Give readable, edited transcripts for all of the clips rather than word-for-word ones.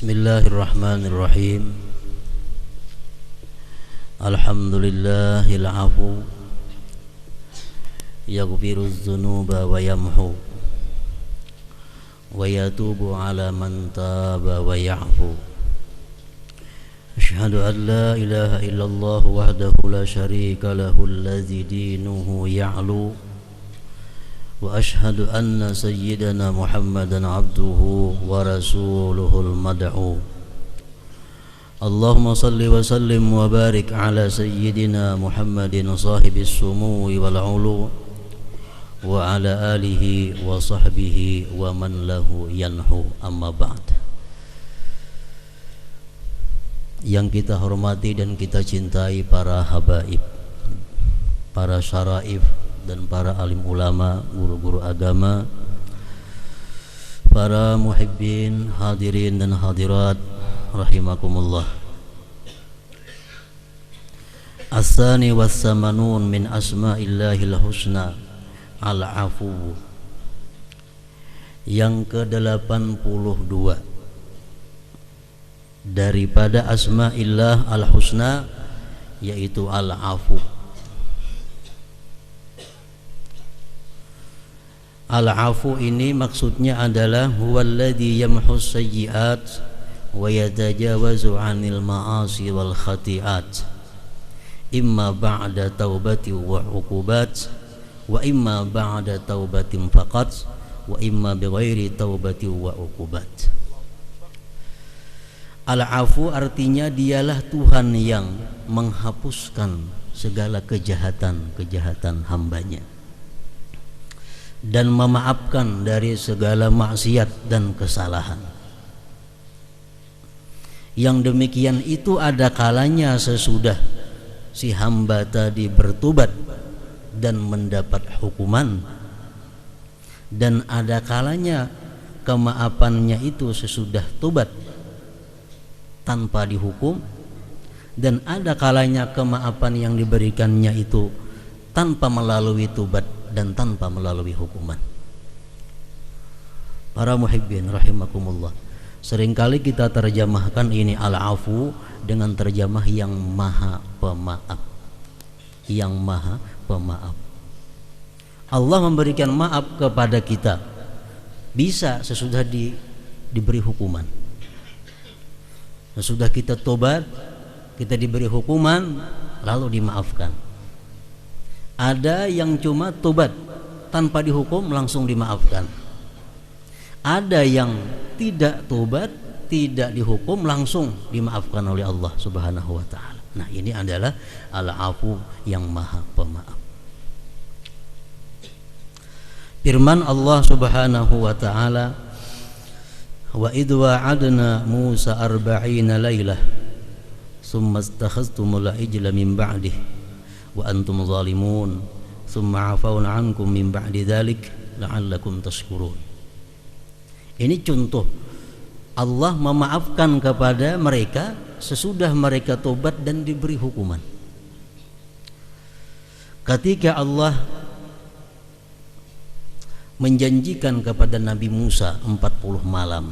Bismillahirrahmanirrahim. Alhamdulillahil afu yaghfiruz dzunuba wa yamhu wa yatubu ala man taba wa ya'fu. Asyhadu an la ilaha illallah wahdahu la syarika lahu alladzi dinuhu ya'lu wa asyhadu anna sayyidana Muhammadan abduhu wa rasuluhul mad'u. Allahumma salli wa sallim wa barik ala sayyidina Muhammadin sahibis sumuwi wal ulu wa ala alihi wa sahbihi wa man lahu yanhu, amma ba'd. Yang kita hormati dan kita cintai para habaib, para syaraif dan para alim ulama, guru-guru agama, para muhibbin, hadirin dan hadirat rahimakumullah. As-sani was-samanun min asma'illahil husna al-afu. Yang ke-82 daripada asma'illah al-husna yaitu al-afu. Al-afu ini maksudnya adalah huwallazi yamhus sayyi'at wa yatajawazu 'anil ma'asi wal khati'at imma ba'da taubati wa 'uqubat wa imma ba'da taubatin faqat wa imma bighairi taubati wa 'uqubat. Al-afu artinya dialah Tuhan yang menghapuskan segala kejahatan hambanya dan memaafkan dari segala maksiat dan kesalahan. Yang demikian itu ada kalanya sesudah si hamba tadi bertobat dan mendapat hukuman, dan ada kalanya kemaafannya itu sesudah tobat tanpa dihukum, dan ada kalanya kemaafan yang diberikannya itu tanpa melalui tobat dan tanpa melalui hukuman. Para muhibbin rahimakumullah, seringkali kita terjemahkan ini al-afu dengan terjemah yang maha pemaaf. Yang maha pemaaf. Allah memberikan maaf kepada kita bisa sesudah diberi hukuman. Sesudah kita tobat, kita diberi hukuman, lalu dimaafkan. Ada yang cuma tobat tanpa dihukum langsung dimaafkan. Ada yang tidak tobat, tidak dihukum, langsung dimaafkan oleh Allah Subhanahu wa taala. Nah, ini adalah al-afu yang maha pemaaf. Firman Allah Subhanahu wa taala, wa idh wa'adna Musa 40 lailah thumma istakhadhtumul ijla min ba'dihi wa antum zalimun thumma 'afawna 'ankum min ba'di dzalik la'allakum tashkurun. Ini contoh Allah memaafkan kepada mereka sesudah mereka tobat dan diberi hukuman. Ketika Allah menjanjikan kepada Nabi Musa 40 malam,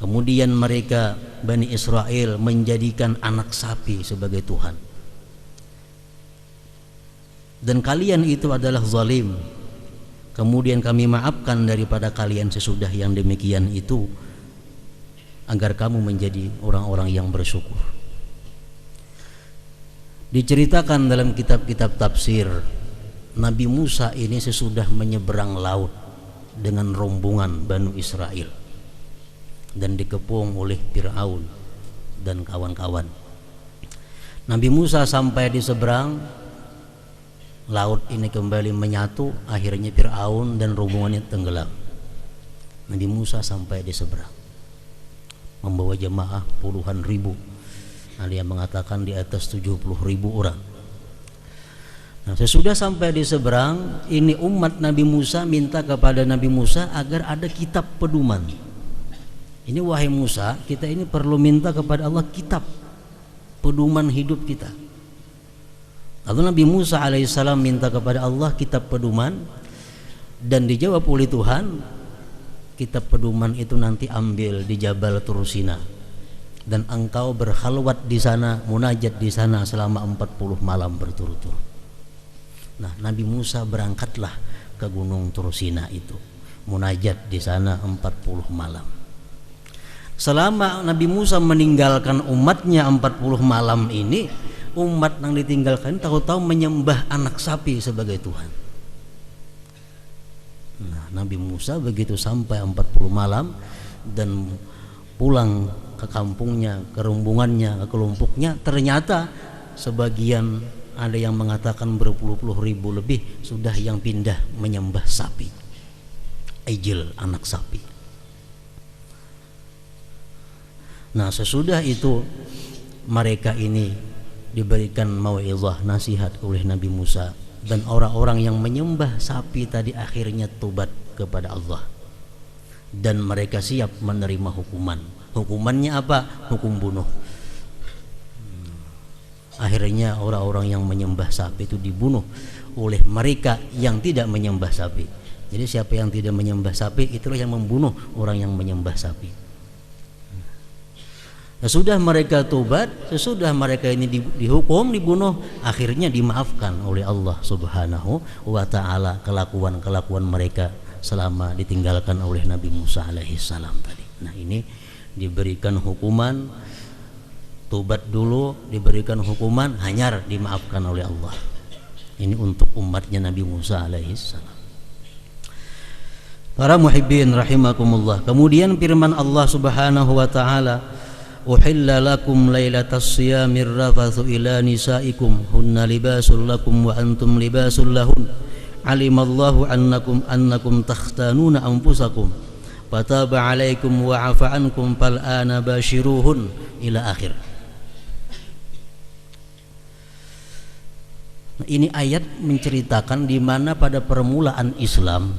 kemudian mereka Bani Israel menjadikan anak sapi sebagai Tuhan, dan kalian itu adalah zalim, kemudian kami maafkan daripada kalian sesudah yang demikian itu, agar kamu menjadi orang-orang yang bersyukur. Diceritakan dalam kitab-kitab tafsir, Nabi Musa ini sesudah menyeberang laut dengan rombongan Bani Israel dan dikepung oleh Fir'aun dan kawan-kawan. Nabi Musa sampai di seberang, laut ini kembali menyatu, akhirnya Fir'aun dan rombongannya tenggelam. Nabi Musa sampai di seberang membawa jemaah puluhan ribu, ada yang mengatakan di atas 70.000 orang. Nah, sesudah sampai di seberang, ini umat Nabi Musa minta kepada Nabi Musa agar ada kitab pedoman. Ini wahai Musa, kita ini perlu minta kepada Allah kitab pedoman hidup kita. Lalu Nabi Musa alaihissalam minta kepada Allah kitab pedoman, dan dijawab oleh Tuhan, kitab pedoman itu nanti ambil di Jabal Tursina dan engkau berkhalwat di sana, munajat di sana selama 40 malam berturut-turut. Nah, Nabi Musa berangkatlah ke Gunung Tursina itu, munajat di sana 40 malam. Selama Nabi Musa meninggalkan umatnya 40 malam ini, umat yang ditinggalkan tahu-tahu menyembah anak sapi sebagai Tuhan. Nah, Nabi Musa begitu sampai 40 malam dan pulang ke kampungnya, ke rombongannya, ke kelompoknya, ternyata sebagian ada yang mengatakan berpuluh-puluh ribu lebih sudah yang pindah menyembah sapi, ijil, anak sapi. Nah, sesudah itu mereka ini diberikan mau'izah, nasihat oleh Nabi Musa, dan orang-orang yang menyembah sapi tadi akhirnya tobat kepada Allah dan mereka siap menerima hukuman. Hukumannya apa? Hukum bunuh. Akhirnya orang-orang yang menyembah sapi itu dibunuh oleh mereka yang tidak menyembah sapi. Jadi siapa yang tidak menyembah sapi itulah yang membunuh orang yang menyembah sapi. Sesudah mereka tobat, sesudah mereka ini dihukum, dibunuh, akhirnya dimaafkan oleh Allah Subhanahu wa ta'ala kelakuan-kelakuan mereka selama ditinggalkan oleh Nabi Musa alaihissalam tadi. Nah, ini diberikan hukuman, tobat dulu, diberikan hukuman, hanyar, dimaafkan oleh Allah. Ini untuk umatnya Nabi Musa alaihissalam. Para muhibbin rahimakumullah. Kemudian firman Allah Subhanahu wa ta'ala, uhilla lakum lailatas siyamir rafathu ila nisaikum hunna libasul lakum wa antum libasul lahun alimallahu annakum takhtanuna anfusakum fataba alaikum wa afa ankum fal ana bashiruhun ila akhir. Ini ayat menceritakan di mana pada permulaan Islam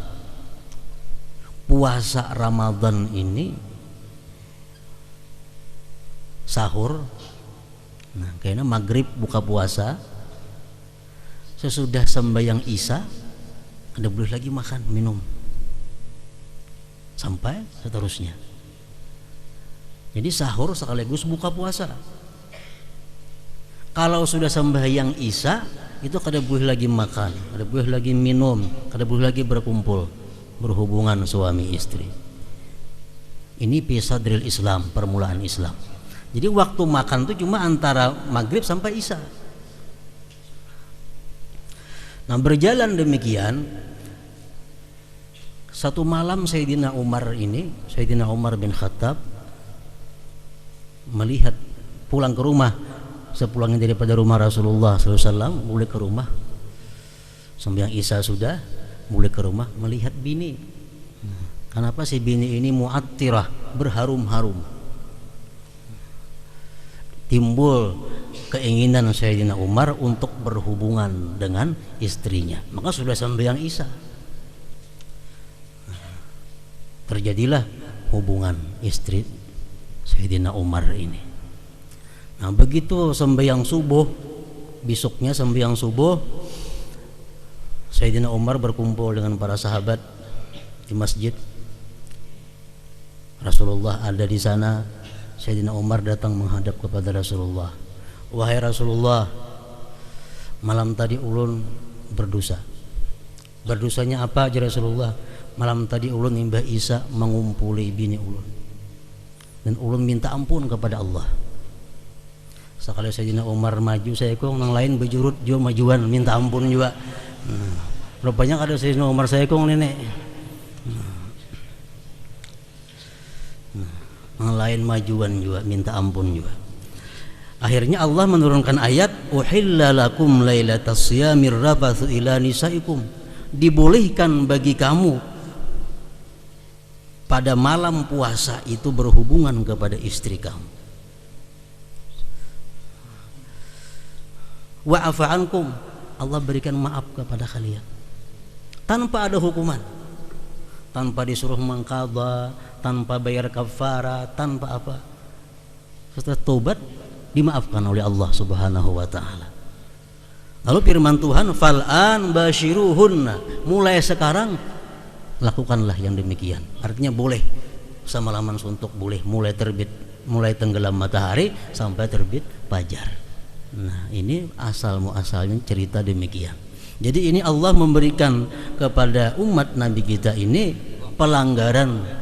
puasa Ramadan ini sahur, nah kayaknya maghrib buka puasa, sesudah sembahyang isya ada boleh lagi makan minum sampai seterusnya. Jadi sahur sekaligus buka puasa. Kalau sudah sembahyang isya itu kada boleh lagi makan, kada boleh lagi minum, kada boleh lagi berkumpul, berhubungan suami istri. Ini pisadril Islam, permulaan Islam. Jadi waktu makan itu cuma antara maghrib sampai isya. Nah, berjalan demikian, satu malam Sayyidina Umar bin Khattab melihat pulang ke rumah, sepulangnya daripada rumah Rasulullah SAW, mulai ke rumah, sembahyang isya sudah, mulai ke rumah melihat bini. Kenapa si bini ini mu'attirah, berharum-harum? Timbul keinginan Sayyidina Umar untuk berhubungan dengan istrinya. Maka sudah sembahyang isya, terjadilah hubungan istri Sayyidina Umar ini. Nah, begitu sembahyang subuh, besoknya sembahyang subuh, Sayyidina Umar berkumpul dengan para sahabat di masjid. Rasulullah ada di sana. Sayyidina Umar datang menghadap kepada Rasulullah. Wahai Rasulullah, malam tadi ulun berdosa. Berdosanya apa aja Rasulullah? Malam tadi ulun imbah isya mengumpuli bini ulun, dan ulun minta ampun kepada Allah. Sekali Sayyidina Umar maju, saya kong nang lain bejurut jo majuan minta ampun juga. Rupanya kada Sayyidina Umar saya kong nenek. Yang lain majuan juga, minta ampun juga. Akhirnya Allah menurunkan ayat, uhilla lakum lailatas siyamir rafathu ila nisaikum, dibolehkan bagi kamu pada malam puasa itu berhubungan kepada istri kamu. Wa afa ankum, Allah berikan maaf kepada kalian tanpa ada hukuman, tanpa disuruh mengqadha, tanpa bayar kafara, tanpa apa. Setelah tobat dimaafkan oleh Allah Subhanahu wa ta'ala. Lalu firman Tuhan, fal'an bashiruhunna, mulai sekarang lakukanlah yang demikian. Artinya boleh semalaman suntuk, boleh mulai tenggelam matahari sampai terbit fajar. Nah, ini asal muasalnya cerita demikian. Jadi ini Allah memberikan kepada umat Nabi kita ini pelanggaran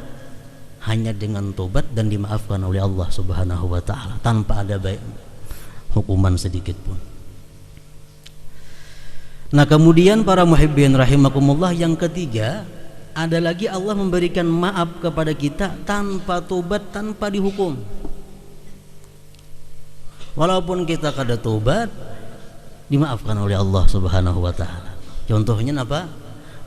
hanya dengan tobat dan dimaafkan oleh Allah Subhanahu wa taala tanpa ada hukuman sedikit pun. Nah, kemudian para muhibbin rahimakumullah, yang ketiga ada lagi Allah memberikan maaf kepada kita tanpa tobat, tanpa dihukum. Walaupun kita kada tobat, dimaafkan oleh Allah Subhanahu wa taala. Contohnya apa?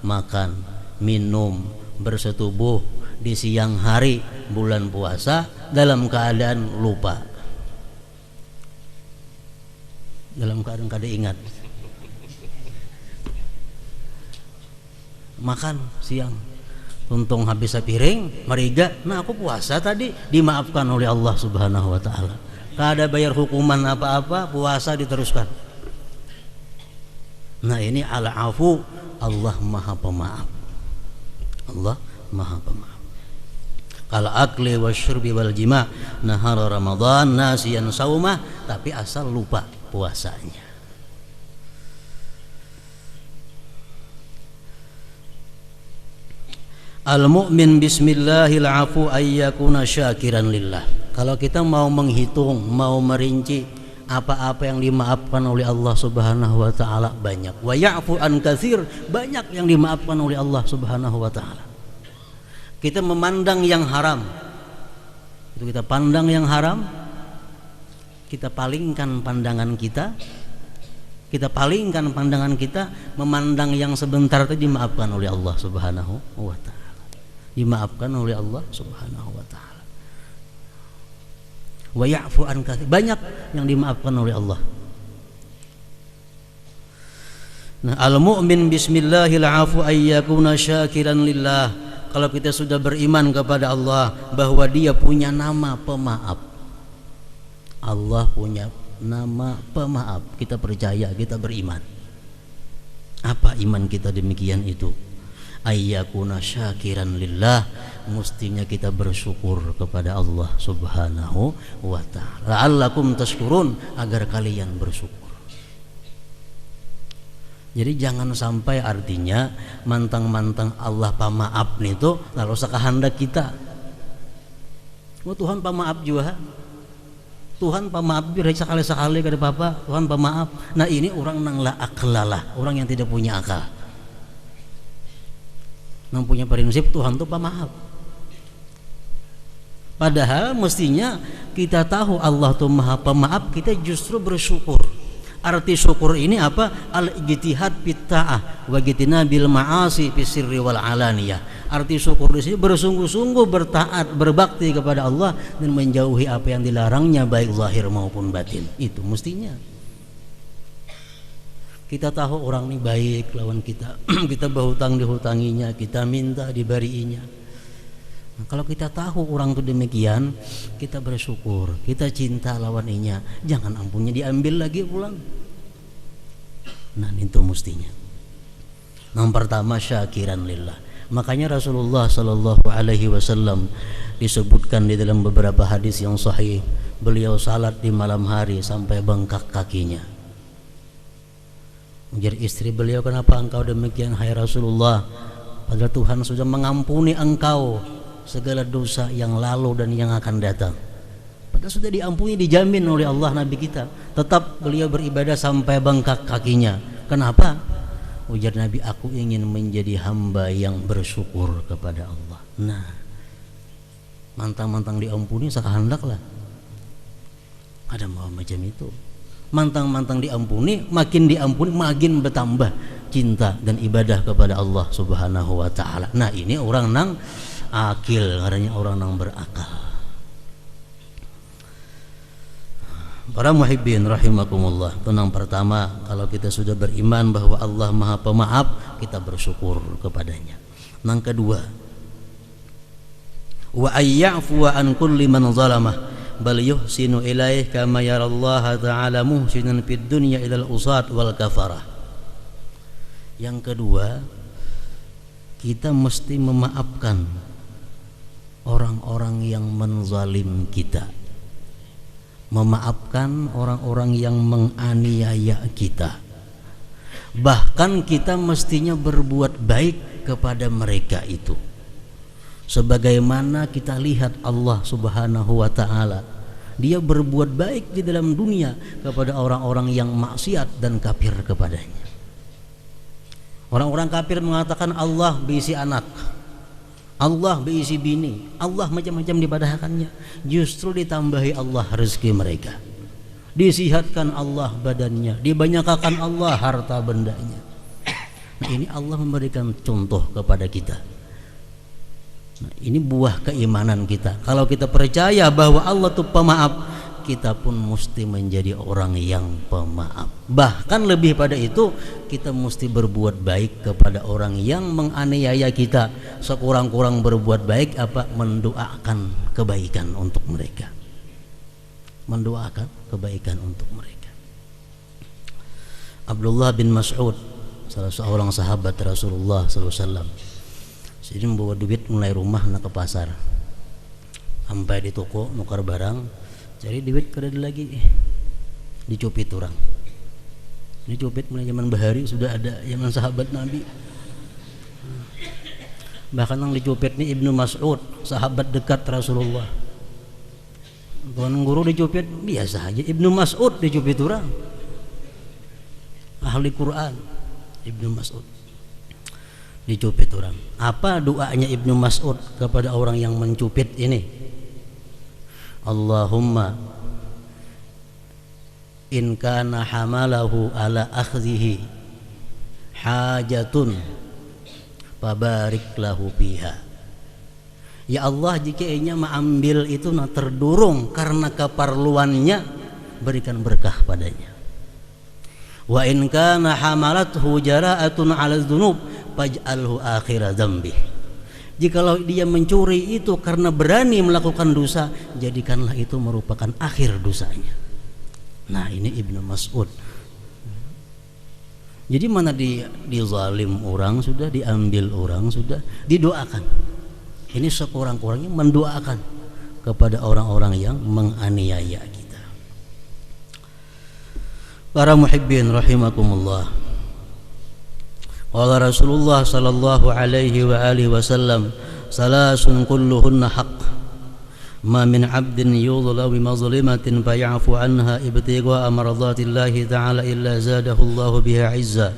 Makan, minum, bersetubuh di siang hari bulan puasa dalam keadaan lupa. Dalam keadaan kada ingat. Makan siang, untung habis sepiring, mariga, nah aku puasa tadi, dimaafkan oleh Allah Subhanahu wa taala. Kada bayar hukuman apa-apa, puasa diteruskan. Nah, ini al-afu, Allah Maha Pemaaf. Allah Maha Pemaaf. Kal akli wasyurbi wal jima' nahara Ramadan nasiyan saumah, tapi asal lupa puasanya. Al-mu'min bismillahil afu ayyakuna syakiran lillah. Kalau kita mau menghitung, mau merinci apa-apa yang dimaafkan oleh Allah Subhanahu wa taala, banyak. Wa ya'fu an katsir, banyak yang dimaafkan oleh Allah Subhanahu wa taala. Kita memandang yang haram, itu kita pandang yang haram, kita palingkan pandangan kita, memandang yang sebentar itu dimaafkan oleh Allah Subhanahu wa taala. Dimaafkan oleh Allah Subhanahu wa taala. Wa ya'fu an katsir, banyak yang dimaafkan oleh Allah. Nah, al-mu'min bismillahil afu ayyakuna syakiran lillah. Kalau kita sudah beriman kepada Allah bahwa Dia punya nama pemaaf. Allah punya nama pemaaf. Kita percaya, kita beriman. Apa iman kita demikian itu? Ayyakuna syakiran lillah, mestinya kita bersyukur kepada Allah Subhanahu wa ta'ala. La'allakum tashkurun, agar kalian bersyukur. Jadi jangan sampai artinya mantang-mantang Allah pemaaf itu lalu sakahandak kita. Oh, Tuhan pemaaf juga. Tuhan pemaaf biar sekali-sekali kada apa-apa, Tuhan pemaaf. Nah, ini orang nang la aklalah, orang yang tidak punya akal. Yang punya prinsip Tuhan itu pemaaf. Padahal mestinya kita tahu Allah itu Maha Pemaaf, kita justru bersyukur. Arti syukur ini apa? Al-ijtihad fit ta'ah wa bil ma'asi fis sirri wal alaniyah. Arti syukur di sini bersungguh-sungguh bertaat, berbakti kepada Allah dan menjauhi apa yang dilarangnya baik zahir maupun batin. Itu mestinya. Kita tahu orang ini baik lawan kita, kita berhutang dihutanginya, kita minta diberiinya. Nah, kalau kita tahu orang itu demikian, kita bersyukur, kita cinta lawan inya, jangan ampunnya diambil lagi pulang. Nah, itu mestinya. Yang pertama syakiran lillah. Makanya Rasulullah sallallahu alaihi wasallam disebutkan di dalam beberapa hadis yang sahih, beliau salat di malam hari sampai bengkak kakinya. Menjadi istri beliau, kenapa engkau demikian hai Rasulullah? Padahal Tuhan sudah mengampuni engkau segala dosa yang lalu dan yang akan datang. Padahal sudah diampuni, dijamin oleh Allah Nabi kita. Tetap beliau beribadah sampai bengkak kakinya. Kenapa? Ujar Nabi, aku ingin menjadi hamba yang bersyukur kepada Allah. Nah, mantang-mantang diampuni sakahandaklah. Ada mau macam itu. Mantang-mantang diampuni, makin bertambah cinta dan ibadah kepada Allah Subhanahu wa ta'ala. Nah, ini orang nang akil, karena orang nang berakal. Para muhibbin rahimakumullah, tenang, pertama, kalau kita sudah beriman bahwa Allah Maha Pemaaf, kita bersyukur kepadanya. Yang kedua, wa ayyafu an kulli man zalamah bal yuhsinu ilaih kama yarallaha ta'ala muhsinan fid dunya ilal usat wal kafarah. Yang kedua, kita mesti memaafkan orang-orang yang menzalim kita, memaafkan orang-orang yang menganiaya kita. Bahkan kita mestinya berbuat baik kepada mereka itu, sebagaimana kita lihat Allah Subhanahu wa ta'ala, Dia berbuat baik di dalam dunia kepada orang-orang yang maksiat dan kafir kepadanya. Orang-orang kafir mengatakan Allah berisi anak, Allah berisi bini, Allah macam-macam dipadahkannya. Justru ditambahi Allah rezeki mereka, disihatkan Allah badannya, dibanyakan Allah harta bendanya. Nah, ini Allah memberikan contoh kepada kita. Nah, ini buah keimanan kita. Kalau kita percaya bahwa Allah itu pemaaf, kita pun mesti menjadi orang yang pemaaf. Bahkan lebih pada itu, kita mesti berbuat baik kepada orang yang menganiaya kita. Sekurang-kurang berbuat baik apa? Mendoakan kebaikan untuk mereka. Mendoakan kebaikan untuk mereka. Abdullah bin Mas'ud, salah seorang sahabat Rasulullah SAW, jadi membawa duit mulai rumah nak ke pasar, sampai di toko nukar barang, cari duit kada ada lagi, dicupit orang. Dicupit mulai zaman bahari sudah ada, zaman sahabat Nabi. Bahkan yang dicupit ni Ibnu Mas'ud, sahabat dekat Rasulullah. Tuan guru dicupit biasa aja, Ibnu Mas'ud dicupit orang, ahli Quran. Ibnu Mas'ud dicupit orang. Apa doanya Ibnu Mas'ud kepada orang yang mencupit ini? Allahumma in kana hamalahu ala akhdhihi hajatun fabarik lahu fiha. Ya Allah, jika ia mengambil itu terdorong karena keperluannya, berikan berkah padanya. Wa in kana hamalathu jara'atun 'ala dzunub faj'alhu akhira dzambih. Jikalau dia mencuri itu karena berani melakukan dosa, jadikanlah itu merupakan akhir dosanya. Nah, ini Ibnu Mas'ud. Jadi mana dizalim orang sudah, diambil orang sudah, didoakan. Ini sekurang-kurangnya mendoakan kepada orang-orang yang menganiaya kita. Para muhibbin rahimakumullah. Qala Rasulullah sallallahu alaihi wa alihi wasallam, salasun kulluhunna haqq. Ma min 'abdin yudhlamu bimazlimatin fay'afu 'anha ibtigha'a mardatillahi ta'ala illa zadahu Allahu biha 'izza.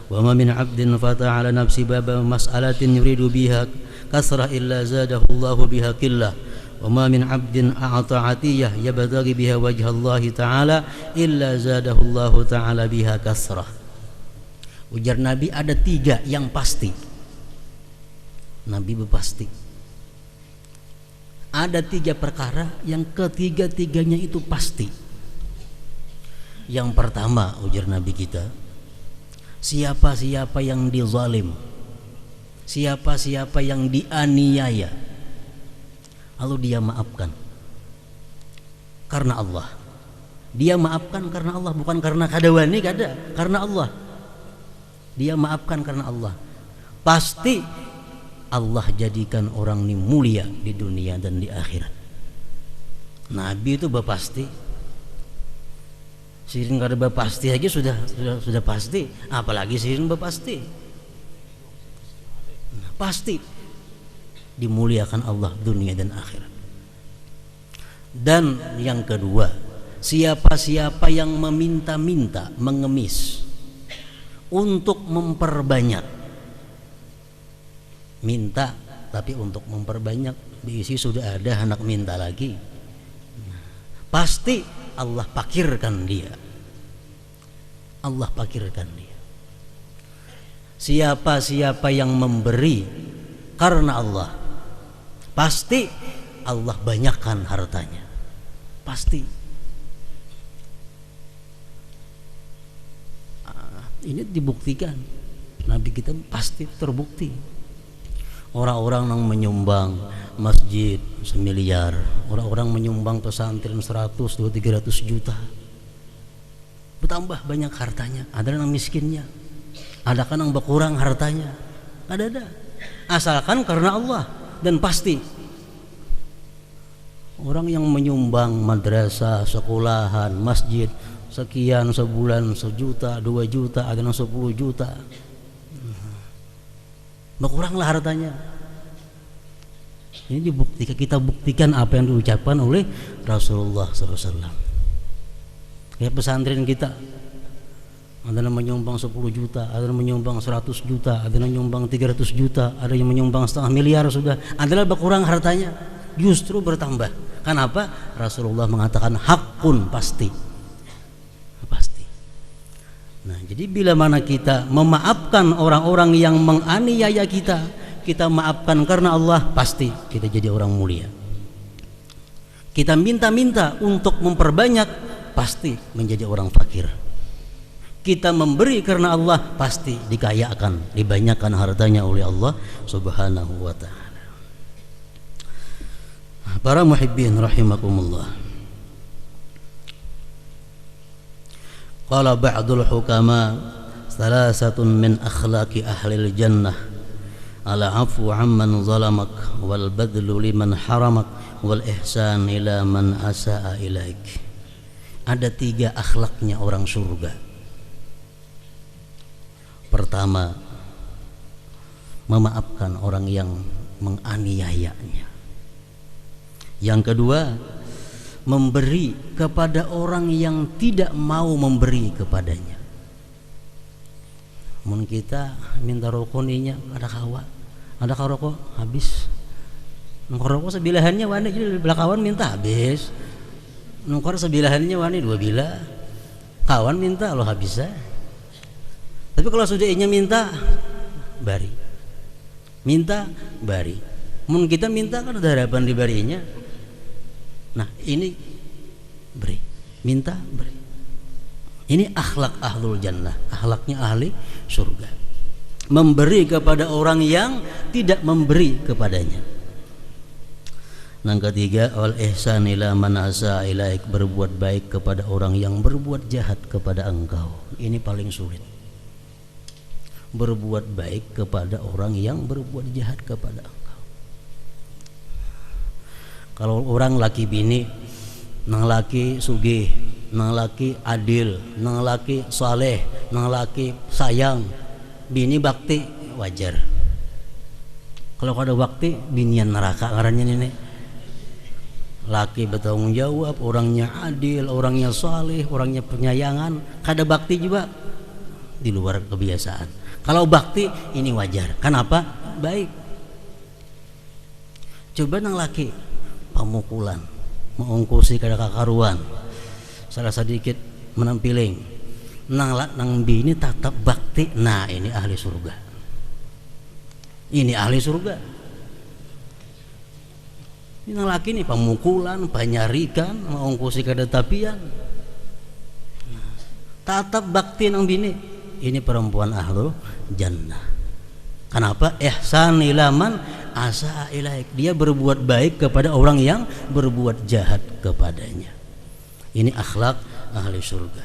Wa ma min 'abdin fataha 'ala nafsi baba mas'alatin yuridu biha kasrah illa zadahu Allahu biha qillah. Wa ma min 'abdin a'ta 'atiyah yabtaghi biha wajha Allah ta'ala illa zadahu Allahu ta'ala biha kasrah. Ujar Nabi, ada 3 yang pasti. Nabi berpasti. Ada 3 perkara yang ketiga-tiganya itu pasti. Yang pertama, ujar Nabi kita, siapa-siapa yang dizalim, siapa-siapa yang dianiaya, lalu dia maafkan karena Allah. Dia maafkan karena Allah, bukan karena kadawani, karena Allah. Dia maafkan karena Allah. Pasti Allah jadikan orang ini mulia di dunia dan di akhirat. Nabi itu berpasti. Sirin kada berpasti aja sudah pasti, apalagi sirin berpasti. Pasti dimuliakan Allah dunia dan akhirat. Dan yang kedua, siapa-siapa yang meminta-minta, mengemis untuk memperbanyak, minta tapi untuk memperbanyak, diisi sudah ada anak minta lagi, pasti Allah pakirkan dia. Allah pakirkan dia. Siapa-siapa yang memberi karena Allah, pasti Allah banyakkan hartanya. Pasti. Ini dibuktikan. Nabi kita pasti terbukti. Orang-orang yang menyumbang masjid 1 miliar, orang-orang menyumbang pesantren 100-300 juta, bertambah banyak hartanya. Ada yang miskinnya, ada kan yang berkurang hartanya, ada. asalkan karena Allah. Dan pasti orang yang menyumbang madrasah, sekolahan, masjid sekian sebulan, 1 juta, 2 juta, ada yang 10 juta, berkuranglah hartanya. Ini dibuktikan, kita buktikan apa yang diucapkan oleh Rasulullah SAW. Kayak pesantren kita, ada yang menyumbang 10 juta, ada yang menyumbang 100 juta, ada yang menyumbang 300 juta, ada yang menyumbang 500 miliar, sudah adalah berkurang hartanya, justru bertambah. Kenapa? Rasulullah mengatakan hakun, pasti. Nah, jadi bila mana kita memaafkan orang-orang yang menganiaya kita maafkan karena Allah, pasti kita jadi orang mulia. Kita minta-minta untuk memperbanyak, pasti menjadi orang fakir. Kita memberi karena Allah, pasti dikayakan, dibanyakan hartanya oleh Allah Subhanahu wa ta'ala. Para muhibbin rahimakumullah, qala ba'dul hukama salasatun min akhlaqi ahlil jannah ala afu amman zalamak wal badlu liman haramak wal ihsan ila man asaa ilaik. Ada 3 akhlaknya orang surga. Pertama, memaafkan orang yang menganiayanya. Yang kedua, memberi kepada orang yang tidak mau memberi kepadanya. Mun kita minta rokok ninya, ada rokok habis. Nungkor rokok sebilahannya wani, jadi belakawan minta habis. Nungkor sebilahannya wani 2 bila. Kawan minta lo habis. Tapi kalau sudah inya minta bari. Minta bari. Mun kita minta kan ada harapan dibarinya. Nah, ini beri. Minta beri. Ini akhlak ahlul jannah, akhlaknya ahli surga. Memberi kepada orang yang tidak memberi kepadanya. Yang ketiga, wal ihsan ila man asa ilaik, berbuat baik kepada orang yang berbuat jahat kepada engkau. Ini paling sulit. Berbuat baik kepada orang yang berbuat jahat kepada engkau. Kalau orang laki bini, nang laki sugih, nang laki adil, nang laki saleh, nang laki sayang, bini bakti, wajar. Kalau ada bakti, binian neraka ngarannya ini. Laki bertanggung jawab, orangnya adil, orangnya saleh, orangnya penyayangan, kada bakti juga di luar kebiasaan. Kalau bakti ini wajar. Kenapa? Baik. Coba nang laki pamukulan, mengungkusi kada kakaruan, salah sedikit menampiling, nang bini tetap bakti. Nah, ini ahli surga. Ini ahli surga. Ini nang laki nih pamukulan, panyarikan, mengungkusi kada tapian, tetap bakti nang bini. Ini perempuan ahlul jannah. Kenapa? Ihsan ila man asa ilaik. Dia berbuat baik kepada orang yang berbuat jahat kepadanya. Ini akhlak ahli surga.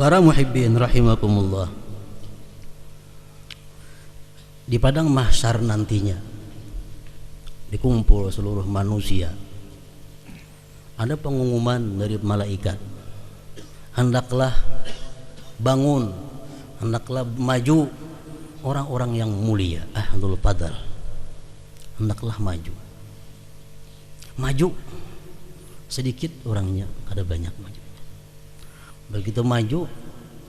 Para muhibbin rahimakumullah, di padang mahsyar nantinya dikumpul seluruh manusia, ada pengumuman dari malaikat, hendaklah bangun, hendaklah maju orang-orang yang mulia, ahlul fadl, hendaklah maju. Maju sedikit orangnya, ada banyak maju. Begitu maju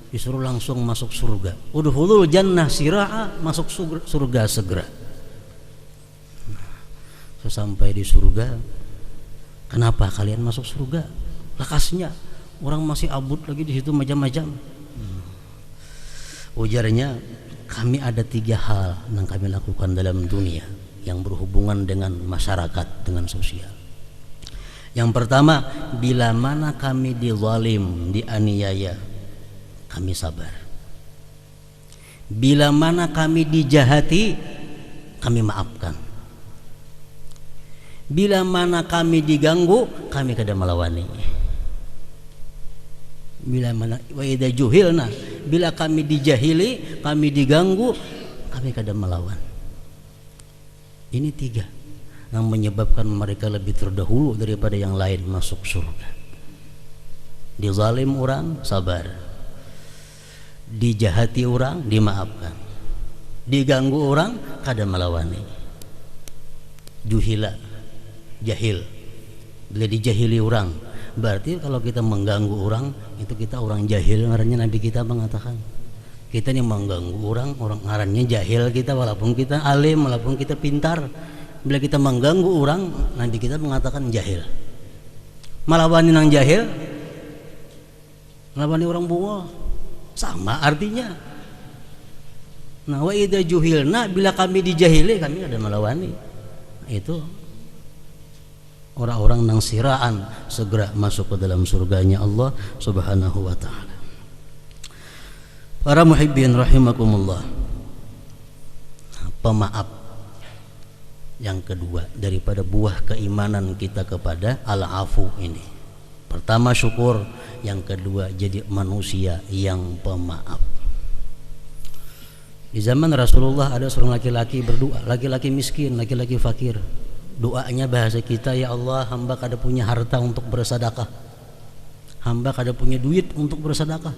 disuruh langsung masuk surga. Udkhulul jannah sira'a, masuk surga segera. Sesampai di surga, kenapa kalian masuk surga? Lekasnya orang masih abut lagi di situ macam-macam. Ujarnya, kami ada 3 hal yang kami lakukan dalam dunia yang berhubungan dengan masyarakat, dengan sosial. Yang pertama, bila mana kami dizalim, dianiaya, kami sabar. Bila mana kami dijahati, kami maafkan. Bila mana kami diganggu, kami kada melawani. Bila mana wa idza juhilna, bila kami dijahili, kami diganggu, kami kadang melawan. Ini 3 yang menyebabkan mereka lebih terdahulu daripada yang lain masuk surga. Dizalim orang, sabar. Dijahati orang, dimaafkan. Diganggu orang, kadang melawani. Juhila, jahil. Bila dijahili orang, berarti kalau kita mengganggu orang, itu kita orang jahil. Ngarannya Nabi kita mengatakan, kita ini mengganggu orang ngarannya jahil kita, walaupun kita alim, walaupun kita pintar. Bila kita mengganggu orang, Nabi kita mengatakan jahil. Melawani nang jahil, melawani orang bohong, sama artinya. Nah, wa idza juhilna, bila kami dijahili, kami ada melawani. Itu orang-orang nang siraan segera masuk ke dalam surganya Allah Subhanahu wa taala. Para muhibbin rahimakumullah. Pemaaf yang kedua daripada buah keimanan kita kepada al-afu ini. Pertama syukur, yang kedua jadi manusia yang pemaaf. Di zaman Rasulullah ada seorang laki-laki berdoa, laki-laki miskin, laki-laki fakir. Doanya bahasa kita, ya Allah, hamba kada punya harta untuk bersedekah. Hamba kada punya duit untuk bersedekah.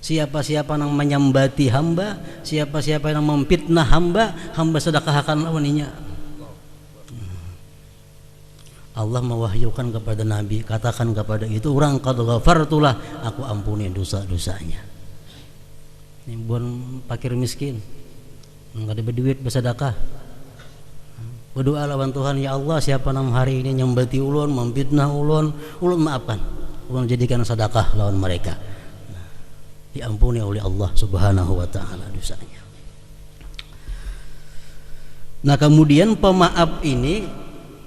Siapa-siapa yang menyambati hamba, siapa-siapa yang memfitnah hamba, hamba sedekahkan lawaninya. Allah mewahyukan kepada Nabi, katakan kepada itu orang, qad ghafartulah, aku ampuni dosa-dosanya. Ini bukan fakir miskin, enggak ada berduit bersedekah. Berdoa lawan Tuhan, ya Allah, siapa nam hari ini nyambati ulun, memfitnah ulun maafkan, ulun jadikan sedekah lawan mereka. Diampuni oleh Allah Subhanahu wa taala dosanya. Nah, kemudian pemaaf ini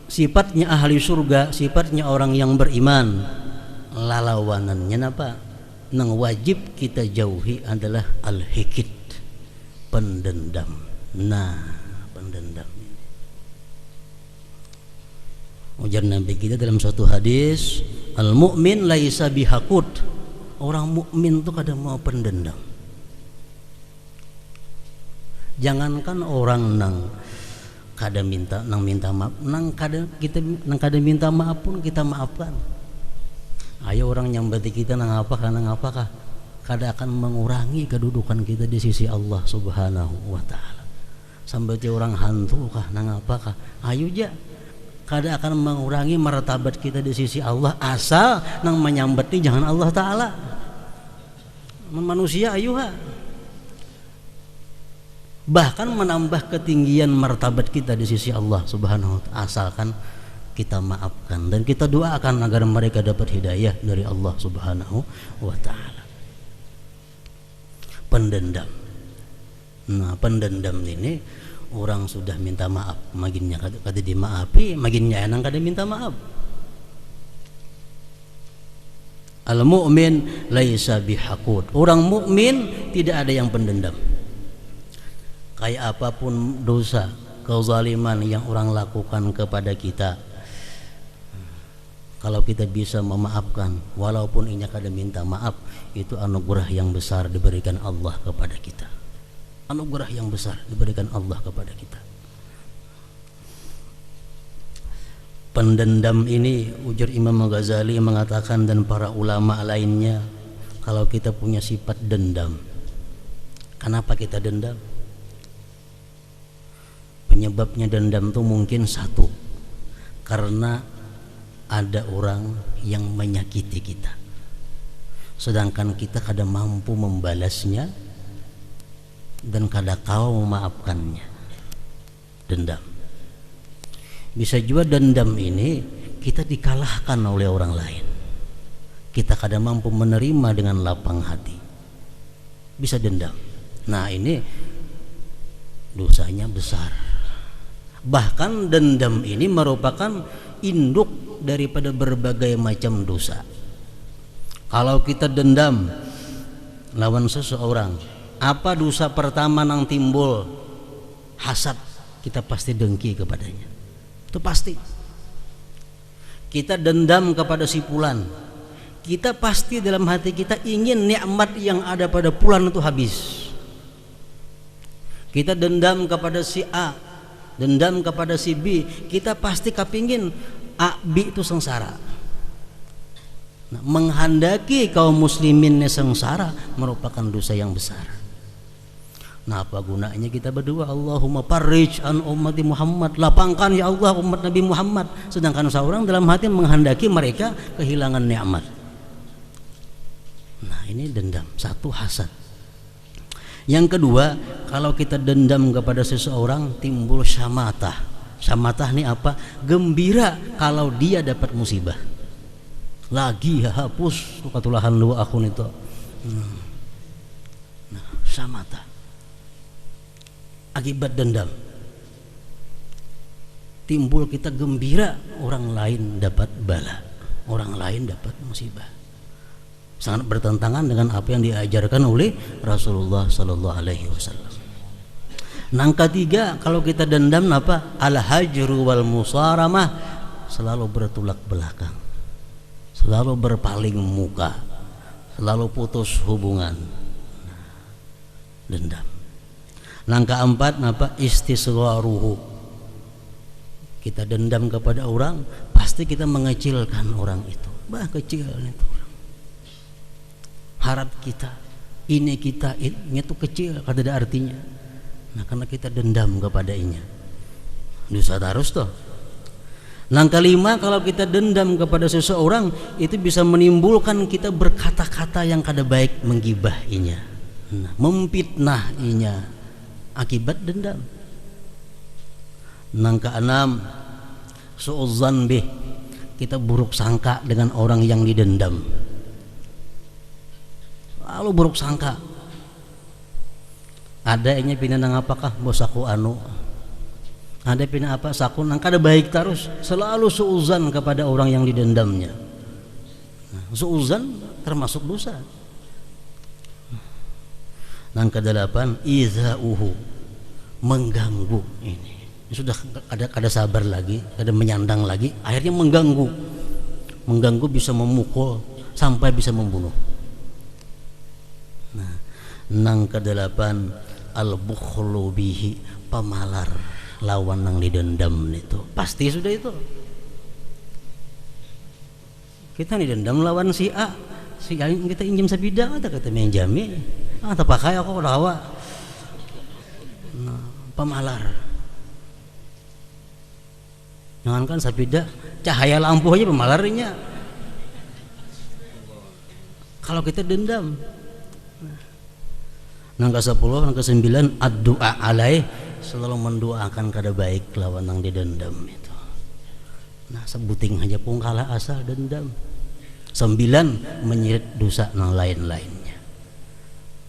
sifatnya ahli surga, sifatnya orang yang beriman. Lalawanannya apa? Nang wajib kita jauhi adalah al-hikid, pendendam. Nah, pendendam ini. Ujar Nabi kita dalam suatu hadis, al-mu'min laisa bihaqud. Orang mukmin itu kadang mau pendendam. Jangankan orang nang kada minta maaf, nang kada minta maaf pun kita maafkan. Ayo orang nyambati kita nang apakah kada akan mengurangi kedudukan kita di sisi Allah Subhanahu wa taala. Sambati orang hantu kah nang apakah, ayo ja, kada akan mengurangi martabat kita di sisi Allah asal nang menyambati jangan Allah taala. Manusia ayuha, bahkan menambah ketinggian martabat kita di sisi Allah Subhanahu wa taala asalkan kita maafkan dan kita doakan agar mereka dapat hidayah dari Allah Subhanahu wa taala. Pendendam. Nah, pendendam ini orang sudah minta maaf, maginnya kada dimaafi, maginnya enang kada minta maaf. Al-mu'min laisa bihaqud. Orang mukmin tidak ada yang pendendam. Kayak apapun dosa, kezaliman yang orang lakukan kepada kita, kalau kita bisa memaafkan walaupun inya kada minta maaf, itu anugerah yang besar diberikan Allah kepada kita. Anugerah yang besar diberikan Allah kepada kita. Pendendam ini, ujar Imam Ghazali mengatakan dan para ulama lainnya, kalau kita punya sifat dendam, kenapa kita dendam? Penyebabnya dendam itu mungkin satu, karena ada orang yang menyakiti kita, sedangkan kita kada mampu membalasnya dan kada kau memaafkannya. Dendam. Bisa juga dendam ini kita dikalahkan oleh orang lain, kita kada mampu menerima dengan lapang hati, bisa dendam. Nah, ini dosanya besar. Bahkan dendam ini merupakan induk daripada berbagai macam dosa. Kalau kita dendam lawan seseorang, apa dosa pertama yang timbul? Hasad. Kita pasti dengki kepadanya, itu pasti. Kita dendam kepada si fulan, kita pasti dalam hati kita ingin nikmat yang ada pada fulan itu habis. Kita dendam kepada si A, dendam kepada si B, kita pasti kepingin A, B itu sengsara. Nah, menghendaki kaum muslimin sengsara merupakan dosa yang besar. Nah, apa gunanya kita berdoa Allahumma farrij an ummati Muhammad, lapangkan ya Allah umat Nabi Muhammad, sedangkan seorang dalam hati menghendaki mereka kehilangan nikmat. Nah, ini dendam, satu hasad. Yang kedua, kalau kita dendam kepada seseorang timbul syamatah. Syamatah ini apa? Gembira kalau dia dapat musibah. Lagi hapus katulahan lu akun itu. Nah, syamatah akibat dendam timbul kita gembira orang lain dapat bala, orang lain dapat musibah. Sangat bertentangan dengan apa yang diajarkan oleh Rasulullah Sallallahu Alaihi Wasallam. Yang ketiga, kalau kita dendam apa? Al-hajru wal musaramah, selalu bertolak belakang, selalu berpaling muka, selalu putus hubungan. Dendam. Yang keempat apa? Istisgharuhu. Kita dendam kepada orang, pasti kita mengecilkan orang itu. Bah, kecil itu orang. Harap kita, ini itu kecil, kada ada artinya. Nah, karena kita dendam kepadanya. Dosa terus toh. Yang kelima, kalau kita dendam kepada seseorang, itu bisa menimbulkan kita berkata-kata yang kada baik, menggibahinya, memfitnahinya, akibat dendam. Yang keenam, su'udzan bih, kita buruk sangka dengan orang yang didendam. Lalu buruk sangka. Ada yang pindah nang apakah bos aku anu. Ada pindah apa saku nang kada baik terus, selalu su'udzan kepada orang yang didendamnya. Su'udzan termasuk dosa. Yang kedelapan, iza'uhu, mengganggu. Ini sudah kada sabar lagi, kada menyandang lagi, akhirnya mengganggu bisa memukul sampai bisa membunuh. Nah, yang kedelapan, al-bukhlu bihi, pemalar lawan yang didendam itu pasti sudah itu. Kita didendam lawan si A, kita injam sabida, kata menjami, tak pakai aku rawa. Nah, pemalar. Jangankan sabida, cahaya lampu aja pemalarnya. Kalau kita dendam. Nang ke-10, nang ke-9, ad-du'a alaih, selalu mendoakan kada baik lawan yang didendam itu. Nah, sebuting aja pun kalah asal dendam. 9, menyirit dosa nang lain-lainnya.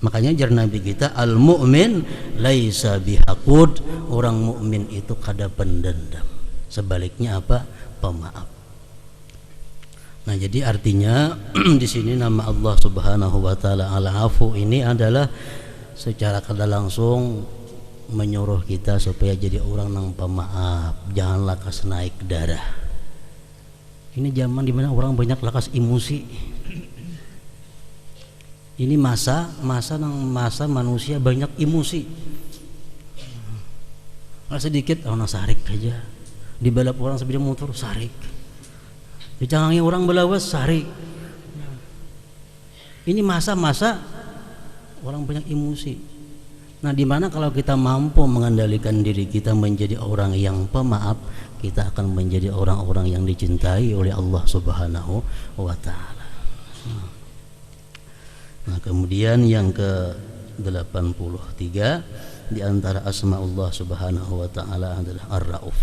Makanya jar Nabi kita, al-mu'min laisa bihaqud, orang mukmin itu kada pendendam. Sebaliknya apa? Pemaaf. Nah, jadi artinya di sini nama Allah Subhanahu wa taala Al-Afu ini adalah secara kada langsung menyuruh kita supaya jadi orang yang pemaaf, jangan lakas naik darah. Ini zaman dimana orang banyak lakas emosi. Ini masa manusia banyak emosi. Sedikit orang sarik aja, di balap orang sepeda motor sarik, dicangangi orang belawas sarik. Ini masa-masa orang banyak emosi. Nah, di mana kalau kita mampu mengendalikan diri kita menjadi orang yang pemaaf, kita akan menjadi orang-orang yang dicintai oleh Allah Subhanahu wa taala. Nah, kemudian yang ke-83 di antara asma Allah Subhanahu wa taala adalah Ar-Rauf.